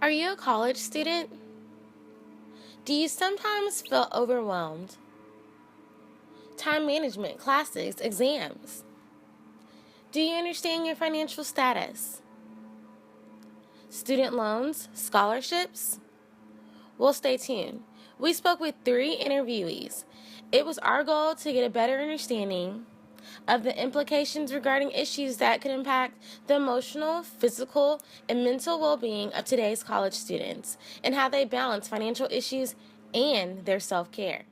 Are you a college student? Do you sometimes feel overwhelmed? Time management, classes, exams. Do you understand your financial status? Student loans, scholarships? Well, stay tuned. We spoke with 3 interviewees. It was our goal to get a better understanding of the implications regarding issues that could impact the emotional, physical, and mental well-being of today's college students and how they balance financial issues and their self-care.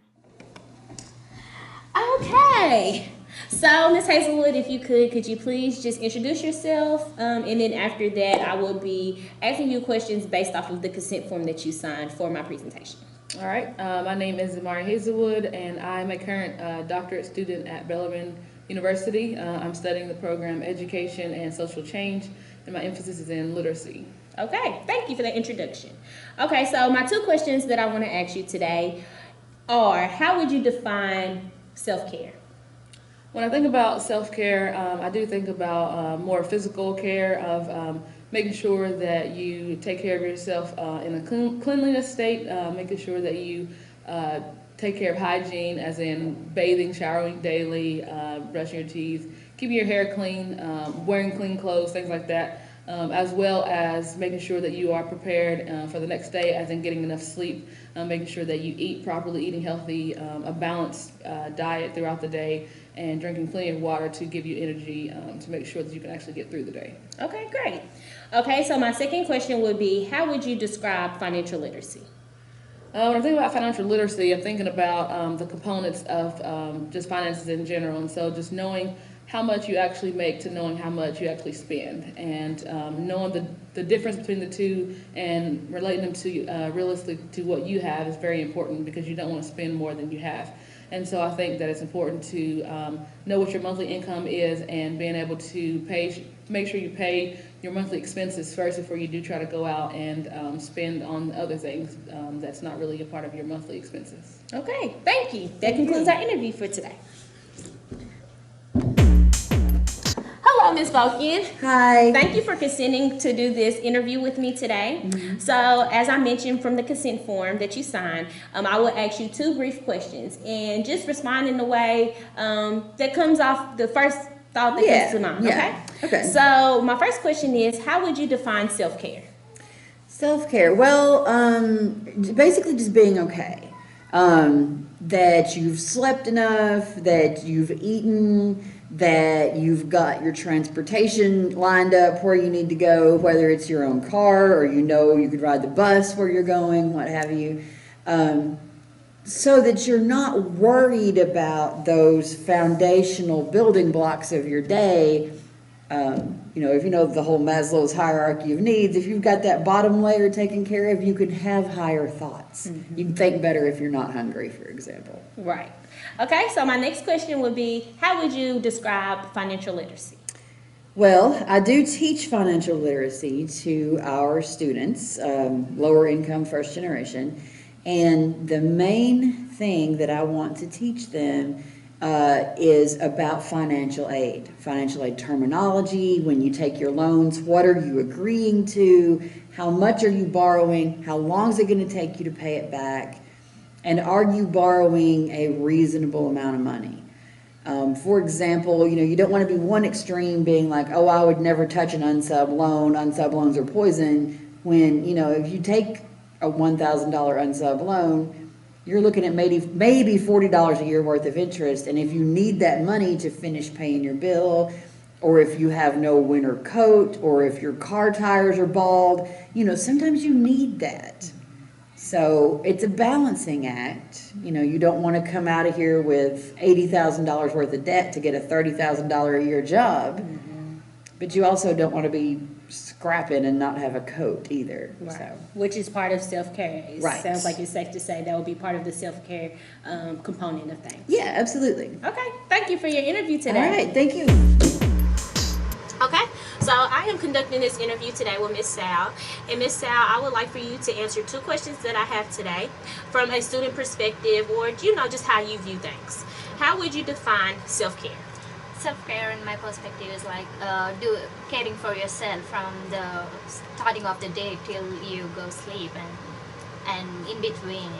Okay. So, Ms. Hazelwood, if you could you please just introduce yourself? And then after that, I will be asking you questions based off of the consent form that you signed for my presentation. All right. My name is Amari Hazelwood, and I'm a current doctorate student at Bellarmine University. I'm studying the program Education and Social Change, and my emphasis is in literacy. Okay. Thank you for that introduction. Okay. So, my 2 questions that I want to ask you today are, how would you define self-care? When I think about self-care, I do think about more physical care of making sure that you take care of yourself in a cleanliness state, making sure that you take care of hygiene, as in bathing, showering daily, brushing your teeth, keeping your hair clean, wearing clean clothes, things like that, as well as making sure that you are prepared for the next day, as in getting enough sleep, making sure that you eat properly, eating healthy, a balanced diet throughout the day, and drinking plenty of water to give you energy to make sure that you can actually get through the day. Okay, great. Okay, so my second question would be, how would you describe financial literacy? When I think about financial literacy, I'm thinking about the components of just finances in general, and so just knowing how much you actually make to knowing how much you actually spend, and knowing the difference between the two and relating them to realistically to what you have is very important, because you don't want to spend more than you have. And so I think that it's important to know what your monthly income is, and being able to make sure you pay your monthly expenses first before you do try to go out and spend on other things that's not really a part of your monthly expenses. Okay, thank you. That concludes our interview for today. Hello, Ms. Volkian. Hi. Thank you for consenting to do this interview with me today. Mm-hmm. So, as I mentioned from the consent form that you signed, I will ask you 2 brief questions, and just respond in a way that comes off the first thought that comes to mind. Yeah. Okay. So, my first question is, how would you define self-care? Self-care. Well, basically just being okay. That you've slept enough, that you've eaten, that you've got your transportation lined up where you need to go, whether it's your own car or you could ride the bus where you're going, what have you, so that you're not worried about those foundational building blocks of your day. If you know the whole Maslow's hierarchy of needs, if you've got that bottom layer taken care of, you can have higher thoughts. Mm-hmm. You can think better if you're not hungry, for example. Right. Okay, so my next question would be, how would you describe financial literacy? Well, I do teach financial literacy to our students, lower income, first generation, and the main thing that I want to teach them is about financial aid terminology. When you take your loans, what are you agreeing to? How much are you borrowing? How long is it going to take you to pay it back? And are you borrowing a reasonable amount of money? For example, you don't want to be one extreme being like, oh, I would never touch an unsub loan. Unsub loans are poison. When, if you take a $1,000 unsub loan, you're looking at maybe $40 a year worth of interest. And if you need that money to finish paying your bill, or if you have no winter coat, or if your car tires are bald, sometimes you need that. So it's a balancing act. You don't want to come out of here with $80,000 worth of debt to get a $30,000 a year job. Mm-hmm. But you also don't want to be scrapping and not have a coat either. Right. So. Which is part of self-care. Right. Sounds like it's safe to say that would be part of the self-care component of things. Yeah, absolutely. Okay. Thank you for your interview today. All right. Thank you. Okay, so I am conducting this interview today with Ms. Sal. And Ms. Sal, I would like for you to answer 2 questions that I have today from a student perspective, or just how you view things. How would you define self-care? self-care in my perspective is like caring for yourself from the starting of the day till you go sleep and in between.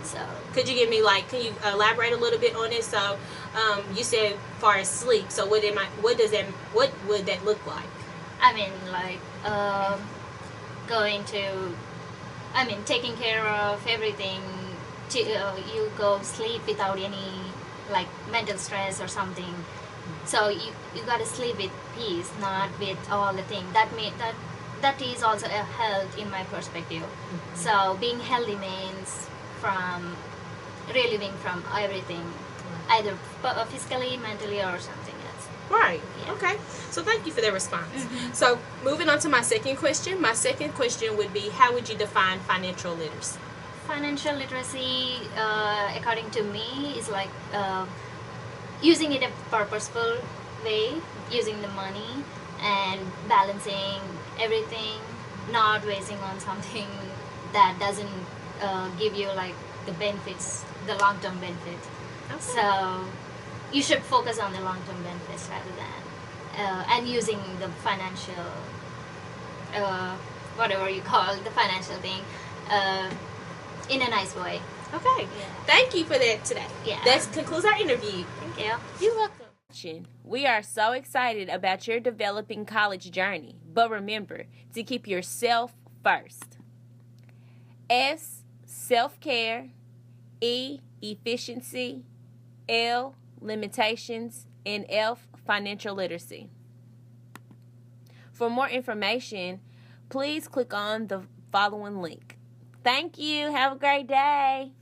So Could you can you elaborate a little bit on it? So, you said far as sleep. So what would that look like? I mean, like going to, I mean, taking care of everything. You go sleep without any like mental stress or something. So you gotta sleep with peace, not with all the things. That is also a health in my perspective. So being healthy means from relieving from everything, either physically, mentally, or something else. Right. Yeah. Okay. So thank you for that response. So moving on to my second question. My second question would be, how would you define financial literacy? Financial literacy, according to me, is like using it in a purposeful way, using the money and balancing everything, not wasting on something that doesn't give you like the benefits, the long-term benefits. Okay. So you should focus on the long-term benefits rather than and using the financial whatever you call the financial thing in a nice way. Okay. Yeah. Thank you for that today. Yeah. That concludes our interview. Thank you. You're welcome. We are so excited about your developing college journey, but remember to keep yourself first. S, self-care. E, efficiency. L, limitations. And F, financial literacy. For more information, please click on the following link. Thank you. Have a great day.